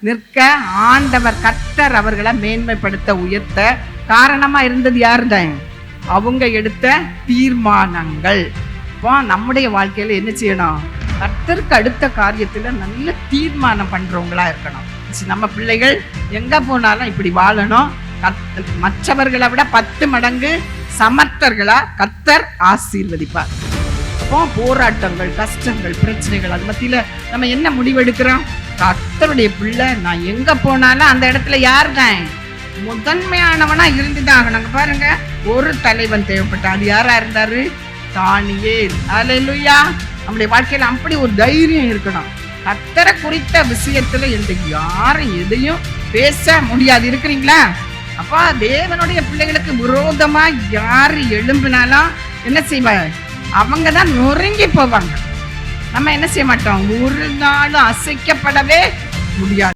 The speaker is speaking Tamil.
நிற்க ஆண்டவர் கர்த்தர் அவர்களை மேன்மைப்படுத்த உயர்த்த காரணமா இருந்தது யாருதான்? அவங்க எடுத்த தீர்மானங்கள். இப்போ நம்முடைய வாழ்க்கையில என்ன செய்யணும்? கர்த்தருக்கு அடுத்த காரியத்துல நல்ல தீர்மானம் பண்றவங்களா இருக்கணும். நம்ம பிள்ளைகள் எங்க போனாலும் இப்படி வாழணும், மற்றவர்களை விட 10 மடங்கு சமர்த்தர்களா கர்த்தர் ஆசீர்வதிப்பார். அப்போ போராட்டங்கள், கஷ்டங்கள், பிரச்சனைகள், அது மத்தியில நம்ம என்ன முடிவெடுக்கிறோம்? கர்த்தருடைய பிள்ளை நான் எங்க போனாலும் அந்த இடத்துல யாருதான் முதன்மையானவனா இருந்துதான். நாங்க பாருங்க, ஒரு தலைவன் தேவைப்பட்ட, அது யாரா இருந்தாரு? தானியேல். அல்லேலூயா. நம்முடைய வாழ்க்கையில அப்படி ஒரு தைரியம் இருக்கணும். கர்த்தரை குறித்த விஷயத்துல இன்றைக்கு யாரும் எதையும் பேச முடியாது. இருக்கிறீங்களா? அப்பா, தேவனுடைய பிள்ளைகளுக்கு விரோதமா யாரு எழும்பினாலும் என்ன செய்வாங்க? அவங்க தான் நொறுங்கி போவாங்க. நம்ம என்ன செய்ய மாட்டோம்? ஒரு நாளும் அசைக்கப்படவே முடியாது.